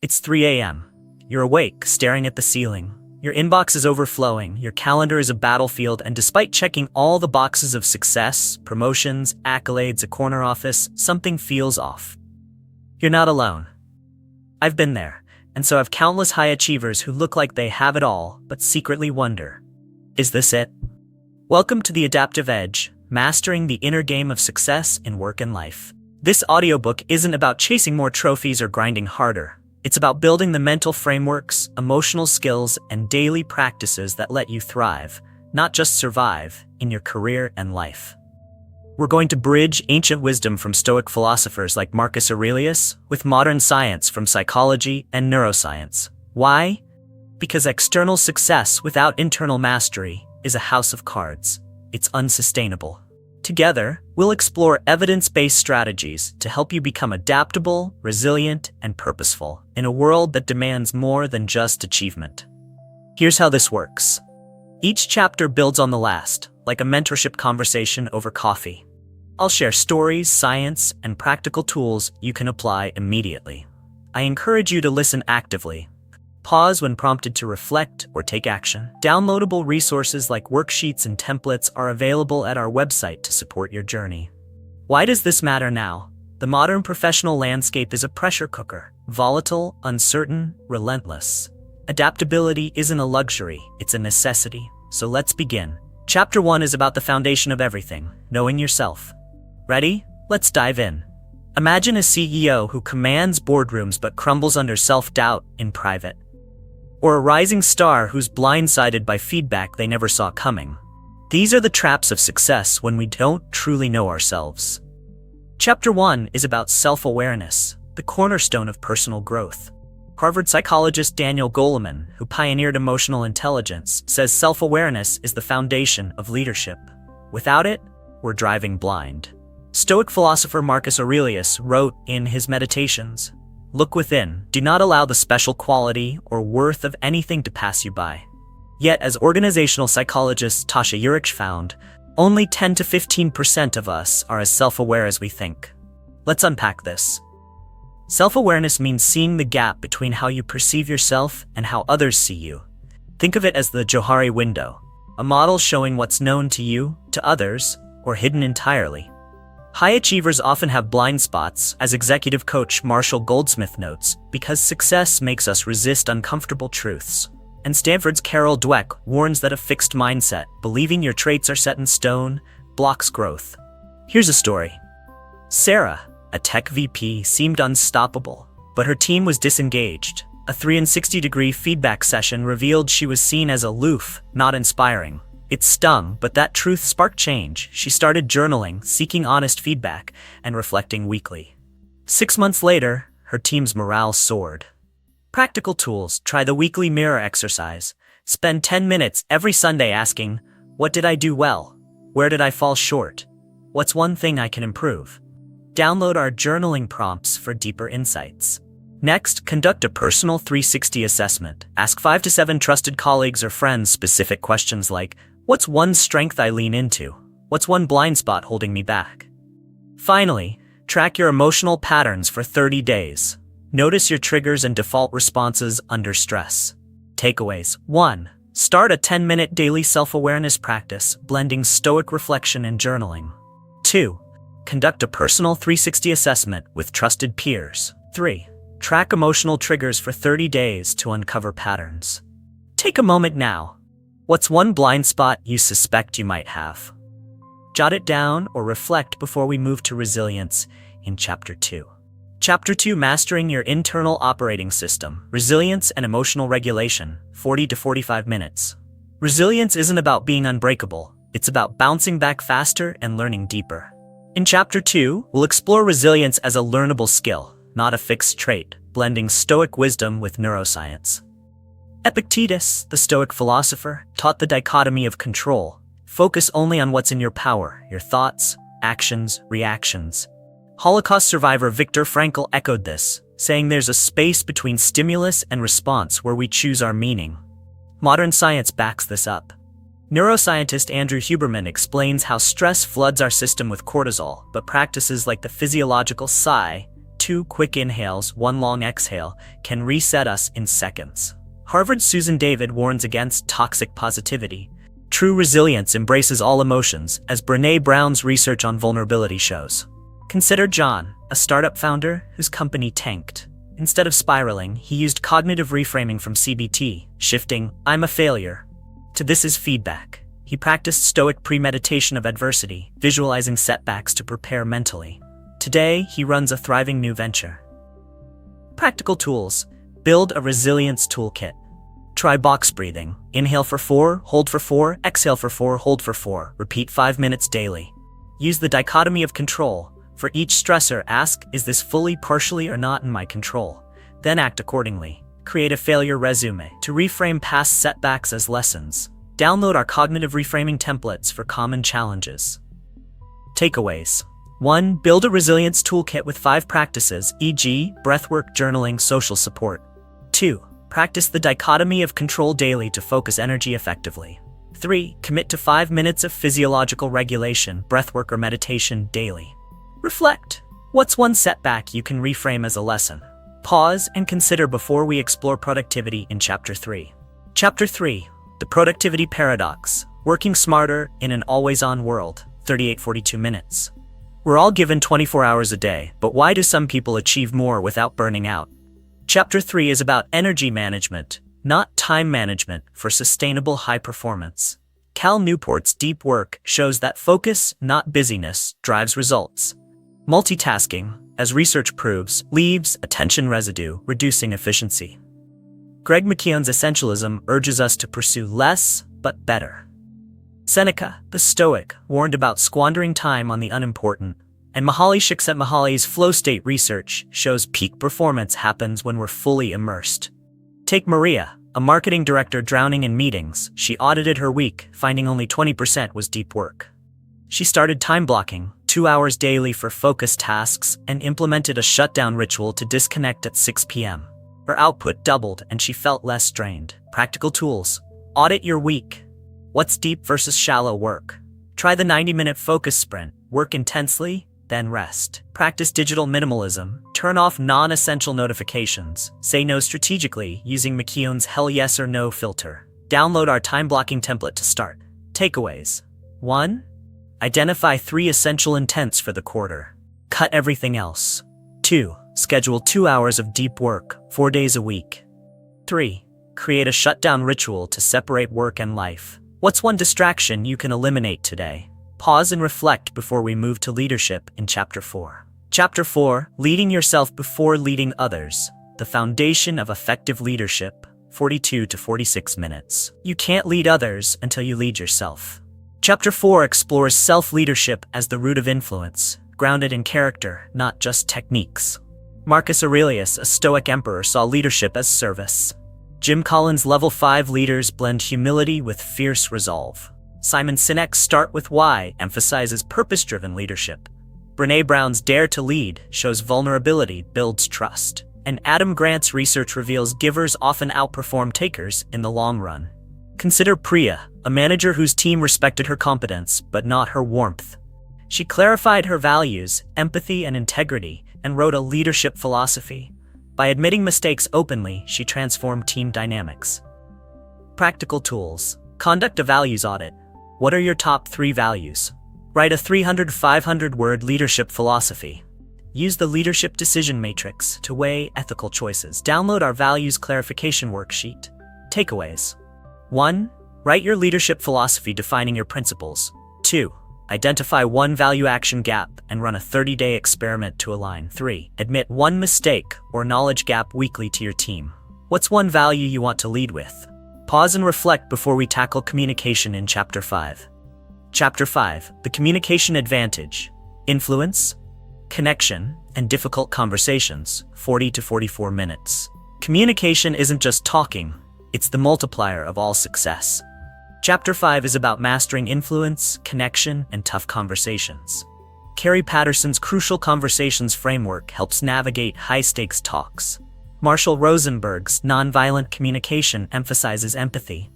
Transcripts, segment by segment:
It's 3 a.m. You're awake, staring at the ceiling. Your inbox is overflowing, your calendar is a battlefield, and despite checking all the boxes of success, promotions, accolades, a corner office, something feels off. You're not alone. I've been there, and so have countless high achievers who look like they have it all, but secretly wonder, is this it? Welcome to The Adaptive Edge, mastering the inner game of success in work and life. This audiobook isn't about chasing more trophies or grinding harder. It's about building the mental frameworks, emotional skills, and daily practices that let you thrive, not just survive, in your career and life. We're going to bridge ancient wisdom from Stoic philosophers like Marcus Aurelius with modern science from psychology and neuroscience. Why? Because external success without internal mastery is a house of cards. It's unsustainable. Together, we'll explore evidence-based strategies to help you become adaptable, resilient, and purposeful in a world that demands more than just achievement. Here's how this works. Each chapter builds on the last, like a mentorship conversation over coffee. I'll share stories, science, and practical tools you can apply immediately. I encourage you to listen actively. Pause when prompted to reflect or take action. Downloadable resources like worksheets and templates are available at our website to support your journey. Why does this matter now? The modern professional landscape is a pressure cooker, volatile, uncertain, relentless. Adaptability isn't a luxury, it's a necessity. So let's begin. Chapter 1 is about the foundation of everything, knowing yourself. Ready? Let's dive in. Imagine a CEO who commands boardrooms but crumbles under self-doubt in private. Or a rising star who's blindsided by feedback they never saw coming. These are the traps of success when we don't truly know ourselves. Chapter 1 is about self-awareness, the cornerstone of personal growth. Harvard psychologist Daniel Goleman, who pioneered emotional intelligence, says self-awareness is the foundation of leadership. Without it, we're driving blind. Stoic philosopher Marcus Aurelius wrote in his Meditations, "Look within, do not allow the special quality or worth of anything to pass you by." Yet, as organizational psychologist Tasha Eurich found, only 10 to 15% of us are as self-aware as we think. Let's unpack this. Self-awareness means seeing the gap between how you perceive yourself and how others see you. Think of it as the Johari window, a model showing what's known to you, to others, or hidden entirely. High achievers often have blind spots, as executive coach Marshall Goldsmith notes, because success makes us resist uncomfortable truths. And Stanford's Carol Dweck warns that a fixed mindset, believing your traits are set in stone, blocks growth. Here's a story. Sarah, a tech VP, seemed unstoppable, but her team was disengaged. A 360-degree feedback session revealed she was seen as aloof, not inspiring. It stung, but that truth sparked change. She started journaling, seeking honest feedback, and reflecting weekly. 6 months later, her team's morale soared. Practical tools: try the weekly mirror exercise. Spend 10 minutes every Sunday asking, what did I do well? Where did I fall short? What's one thing I can improve? Download our journaling prompts for deeper insights. Next, conduct a personal 360 assessment. Ask 5 to 7 trusted colleagues or friends specific questions like, what's one strength I lean into? What's one blind spot holding me back? Finally, track your emotional patterns for 30 days. Notice your triggers and default responses under stress. Takeaways. 1. Start a 10-minute daily self-awareness practice, blending Stoic reflection and journaling. 2. Conduct a personal 360 assessment with trusted peers. 3. Track emotional triggers for 30 days to uncover patterns. Take a moment now. What's one blind spot you suspect you might have? Jot it down or reflect before we move to resilience in Chapter 2. Chapter 2, Mastering Your Internal Operating System, Resilience and Emotional Regulation, 40 to 45 minutes. Resilience isn't about being unbreakable. It's about bouncing back faster and learning deeper. In Chapter 2, we'll explore resilience as a learnable skill, not a fixed trait, blending Stoic wisdom with neuroscience. Epictetus, the Stoic philosopher, taught the dichotomy of control. Focus only on what's in your power, your thoughts, actions, reactions. Holocaust survivor Viktor Frankl echoed this, saying there's a space between stimulus and response where we choose our meaning. Modern science backs this up. Neuroscientist Andrew Huberman explains how stress floods our system with cortisol, but practices like the physiological sigh, 2 quick inhales, 1 long exhale, can reset us in seconds. Harvard's Susan David warns against toxic positivity. True resilience embraces all emotions, as Brené Brown's research on vulnerability shows. Consider John, a startup founder whose company tanked. Instead of spiraling, he used cognitive reframing from CBT, shifting "I'm a failure" to "this is feedback." He practiced stoic premeditation of adversity, visualizing setbacks to prepare mentally. Today, he runs a thriving new venture. Practical tools. Build a resilience toolkit. Try box breathing. Inhale for 4, hold for 4, exhale for 4, hold for 4. Repeat 5 minutes daily. Use the dichotomy of control. For each stressor, ask, is this fully, partially, or not in my control? Then act accordingly. Create a failure resume to reframe past setbacks as lessons. Download our cognitive reframing templates for common challenges. Takeaways. 1. Build a resilience toolkit with 5 practices, e.g., breathwork, journaling, social support. 2. Practice the dichotomy of control daily to focus energy effectively. 3. Commit to 5 minutes of physiological regulation, breathwork, or meditation daily. Reflect. What's one setback you can reframe as a lesson? Pause and consider before we explore productivity in Chapter 3. Chapter 3. The Productivity Paradox. Working smarter in an always-on world. 38-42 minutes. We're all given 24 hours a day, but why do some people achieve more without burning out? Chapter 3 is about energy management, not time management, for sustainable high performance. Cal Newport's deep work shows that focus, not busyness, drives results. Multitasking, as research proves, leaves attention residue, reducing efficiency. Greg McKeown's Essentialism urges us to pursue less, but better. Seneca, the Stoic, warned about squandering time on the unimportant, and Mihaly Csikszentmihalyi's flow state research shows peak performance happens when we're fully immersed. Take Maria, a marketing director drowning in meetings. She audited her week, finding only 20% was deep work. She started time blocking, 2 hours daily for focused tasks, and implemented a shutdown ritual to disconnect at 6 p.m. Her output doubled and she felt less drained. Practical tools. Audit your week. What's deep versus shallow work? Try the 90-minute focus sprint. Work intensely, then rest. Practice digital minimalism. Turn off non-essential notifications. Say no strategically using McKeown's Hell Yes or No filter. Download our time blocking template to start. Takeaways. 1. Identify 3 essential intents for the quarter. Cut everything else. 2. Schedule 2 hours of deep work, 4 days a week. 3. Create a shutdown ritual to separate work and life. What's one distraction you can eliminate today? Pause and reflect before we move to leadership in Chapter 4. Chapter 4, Leading Yourself Before Leading Others. The Foundation of Effective Leadership, 42 to 46 minutes. You can't lead others until you lead yourself. Chapter 4 explores self-leadership as the root of influence, grounded in character, not just techniques. Marcus Aurelius, a Stoic emperor, saw leadership as service. Jim Collins' Level 5 leaders blend humility with fierce resolve. Simon Sinek's Start With Why emphasizes purpose-driven leadership. Brené Brown's Dare to Lead shows vulnerability builds trust. And Adam Grant's research reveals givers often outperform takers in the long run. Consider Priya, a manager whose team respected her competence, but not her warmth. She clarified her values, empathy and integrity, and wrote a leadership philosophy. By admitting mistakes openly, she transformed team dynamics. Practical tools. Conduct a values audit. What are your top 3 values? Write a 300-500-word leadership philosophy. Use the Leadership Decision Matrix to weigh ethical choices. Download our Values Clarification Worksheet. Takeaways. 1. Write your leadership philosophy defining your principles. 2. Identify one value-action gap and run a 30-day experiment to align. 3. Admit one mistake or knowledge gap weekly to your team. What's one value you want to lead with? Pause and reflect before we tackle communication in Chapter 5. Chapter 5, The Communication Advantage. Influence, connection, and difficult conversations, 40 to 44 minutes. Communication isn't just talking, it's the multiplier of all success. Chapter 5 is about mastering influence, connection, and tough conversations. Carrie Patterson's Crucial Conversations framework helps navigate high-stakes talks. Marshall Rosenberg's Nonviolent Communication emphasizes empathy.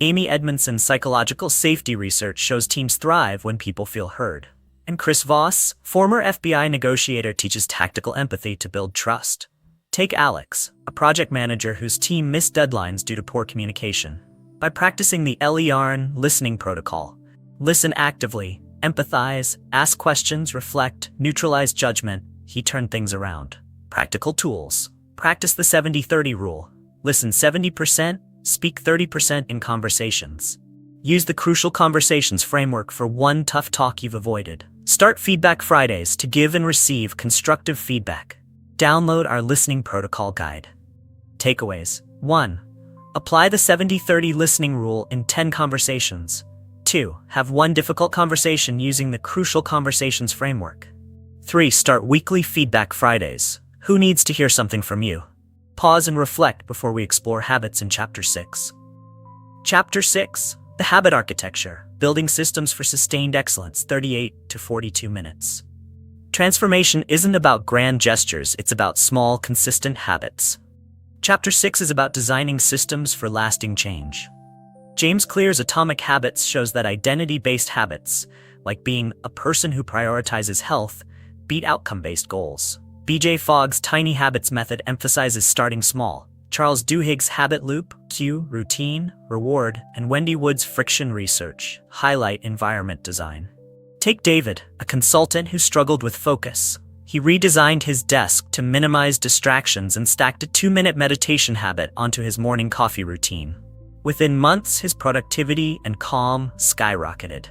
Amy Edmondson's psychological safety research shows teams thrive when people feel heard. And Chris Voss, former FBI negotiator, teaches tactical empathy to build trust. Take Alex, a project manager whose team missed deadlines due to poor communication. By practicing the LEARN listening protocol, listen actively, empathize, ask questions, reflect, neutralize judgment, he turned things around. Practical tools. Practice the 70-30 rule. Listen 70%, speak 30% in conversations. Use the crucial conversations framework for one tough talk you've avoided. Start Feedback Fridays to give and receive constructive feedback. Download our listening protocol guide. Takeaways. 1. Apply the 70-30 listening rule in 10 conversations. 2. Have one difficult conversation using the crucial conversations framework. 3. Start weekly Feedback Fridays. Who needs to hear something from you? Pause and reflect before we explore habits in Chapter 6. Chapter 6. The Habit Architecture. Building Systems for Sustained Excellence, 38 to 42 minutes. Transformation isn't about grand gestures, it's about small, consistent habits. Chapter 6 is about designing systems for lasting change. James Clear's Atomic Habits shows that identity-based habits, like being a person who prioritizes health, beat outcome-based goals. B.J. Fogg's Tiny Habits method emphasizes starting small. Charles Duhigg's Habit Loop, Cue, Routine, Reward, and Wendy Wood's Friction Research highlight environment design. Take David, a consultant who struggled with focus. He redesigned his desk to minimize distractions and stacked a 2-minute meditation habit onto his morning coffee routine. Within months, his productivity and calm skyrocketed.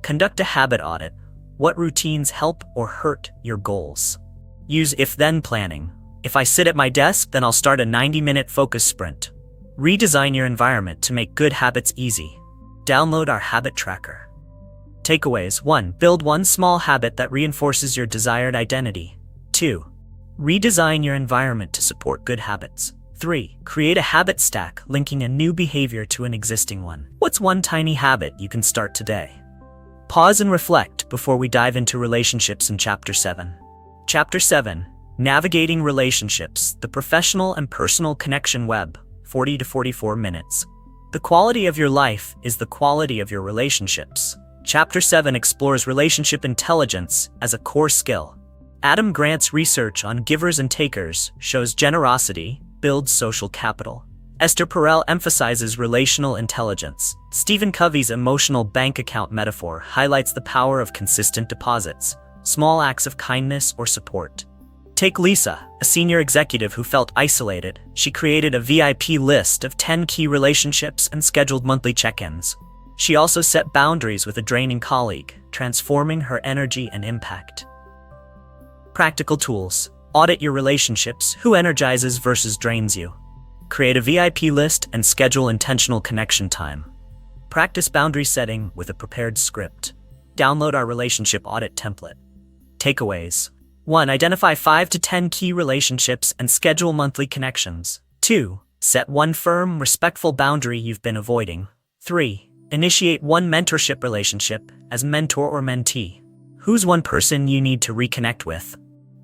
Conduct a habit audit. What routines help or hurt your goals? Use if-then planning. If I sit at my desk, then I'll start a 90-minute focus sprint. Redesign your environment to make good habits easy. Download our habit tracker. Takeaways. 1. Build one small habit that reinforces your desired identity. 2. Redesign your environment to support good habits. 3. Create a habit stack, linking a new behavior to an existing one. What's one tiny habit you can start today? Pause and reflect before we dive into relationships in Chapter 7. Chapter 7. Navigating Relationships, the Professional and Personal Connection Web, 40 to 44 minutes. The quality of your life is the quality of your relationships. Chapter 7 explores relationship intelligence as a core skill. Adam Grant's research on givers and takers shows generosity builds social capital. Esther Perel emphasizes relational intelligence. Stephen Covey's emotional bank account metaphor highlights the power of consistent deposits, small acts of kindness or support. Take Lisa, a senior executive who felt isolated. She created a VIP list of 10 key relationships and scheduled monthly check-ins. She also set boundaries with a draining colleague, transforming her energy and impact. Practical tools. Audit your relationships. Who energizes versus drains you? Create a VIP list and schedule intentional connection time. Practice boundary setting with a prepared script. Download our relationship audit template. Takeaways. 1. Identify 5 to 10 key relationships and schedule monthly connections. 2. Set one firm, respectful boundary you've been avoiding. 3. Initiate one mentorship relationship as mentor or mentee. Who's one person you need to reconnect with?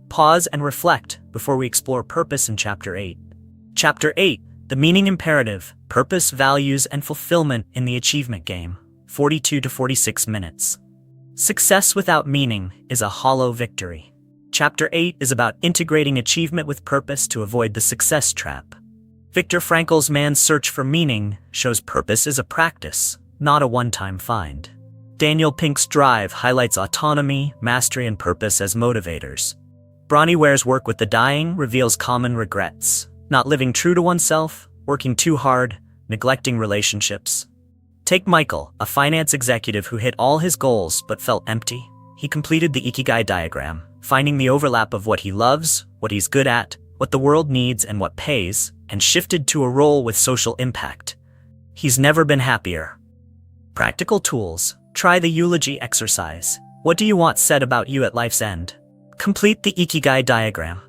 Pause and reflect before we explore purpose in Chapter 8. Chapter 8. The Meaning Imperative, Purpose, Values, and Fulfillment in the Achievement Game, 42 to 46 minutes. Success without meaning is a hollow victory. Chapter 8 is about integrating achievement with purpose to avoid the success trap. Viktor Frankl's Man's Search for Meaning shows purpose is a practice, not a one-time find. Daniel Pink's Drive highlights autonomy, mastery, and purpose as motivators. Bronnie Ware's work with the dying reveals common regrets, not living true to oneself, working too hard, neglecting relationships. Take Michael, a finance executive who hit all his goals but felt empty. He completed the Ikigai diagram, finding the overlap of what he loves, what he's good at, what the world needs, and what pays, and shifted to a role with social impact. He's never been happier. Practical tools. Try the eulogy exercise. What do you want said about you at life's end? Complete the Ikigai diagram.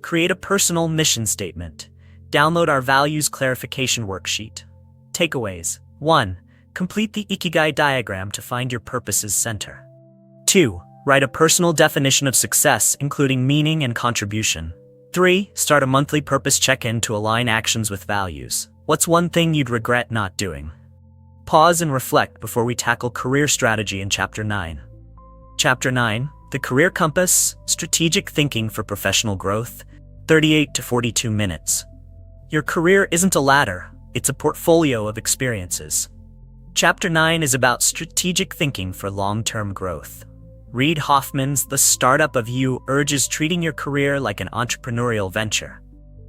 Create a personal mission statement. Download our values clarification worksheet. Takeaways. 1. Complete the Ikigai diagram to find your purpose's center. 2. Write a personal definition of success, including meaning and contribution. 3. Start a monthly purpose check-in to align actions with values. What's one thing you'd regret not doing? Pause and reflect before we tackle career strategy in Chapter 9. Chapter 9, The Career Compass, Strategic Thinking for Professional Growth, 38 to 42 minutes. Your career isn't a ladder, it's a portfolio of experiences. Chapter 9 is about strategic thinking for long-term growth. Reid Hoffman's The Startup of You urges treating your career like an entrepreneurial venture.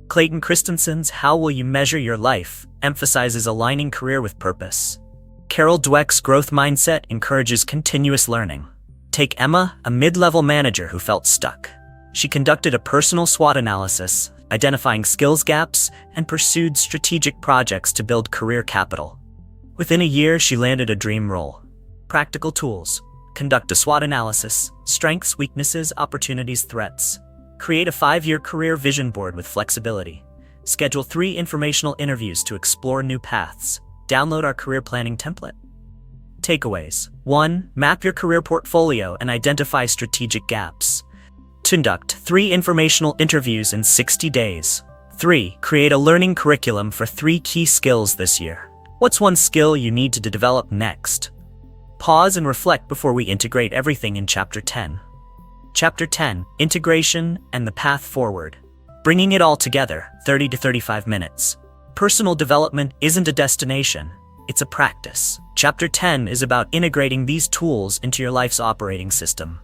Clayton Christensen's How Will You Measure Your Life emphasizes aligning career with purpose. Carol Dweck's Growth Mindset encourages continuous learning. Take Emma, a mid-level manager who felt stuck. She conducted a personal SWOT analysis, identifying skills gaps, and pursued strategic projects to build career capital. Within a year, she landed a dream role. Practical tools. Conduct a SWOT analysis, strengths, weaknesses, opportunities, threats. Create a 5-year career vision board with flexibility. Schedule 3 informational interviews to explore new paths. Download our career planning template. Takeaways. 1. Map your career portfolio and identify strategic gaps. Conduct 3 informational interviews in 60 days. 3. Create a learning curriculum for 3 key skills this year. What's one skill you need to develop next? Pause and reflect before we integrate everything in Chapter 10. Chapter 10, Integration and the Path Forward. Bringing it all together, 30 to 35 minutes. Personal development isn't a destination, it's a practice. Chapter 10 is about integrating these tools into your life's operating system.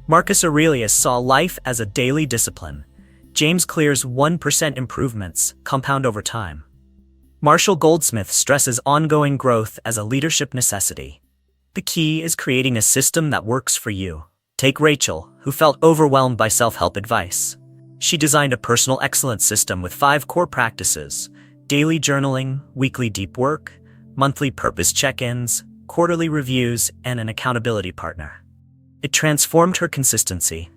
Marcus Aurelius saw life as a daily discipline. James Clear's 1% improvements compound over time. Marshall Goldsmith stresses ongoing growth as a leadership necessity. The key is creating a system that works for you. Take Rachel, who felt overwhelmed by self-help advice. She designed a personal excellence system with 5 core practices: daily journaling, weekly deep work, monthly purpose check-ins, quarterly reviews, and an accountability partner. It transformed her consistency.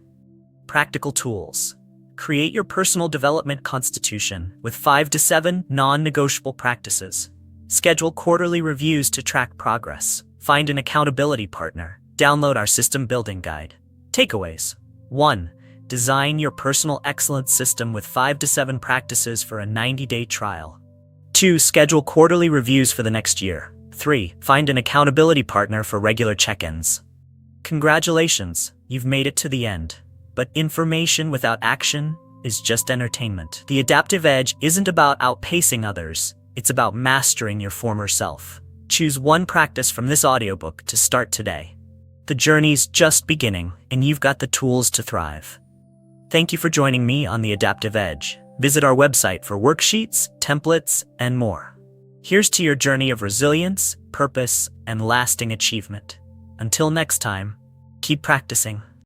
Practical tools. Create your personal development constitution with 5 to 7 non-negotiable practices. Schedule quarterly reviews to track progress. Find an accountability partner. Download our system building guide. Takeaways. 1. Design your personal excellence system with 5 to 7 practices for a 90-day trial. 2. Schedule quarterly reviews for the next year. 3. Find an accountability partner for regular check-ins. Congratulations, you've made it to the end. But information without action is just entertainment. The adaptive edge isn't about outpacing others, it's about mastering your former self. Choose one practice from this audiobook to start today. The journey's just beginning, and you've got the tools to thrive. Thank you for joining me on The Adaptive Edge. Visit our website for worksheets, templates, and more. Here's to your journey of resilience, purpose, and lasting achievement. Until next time, keep practicing.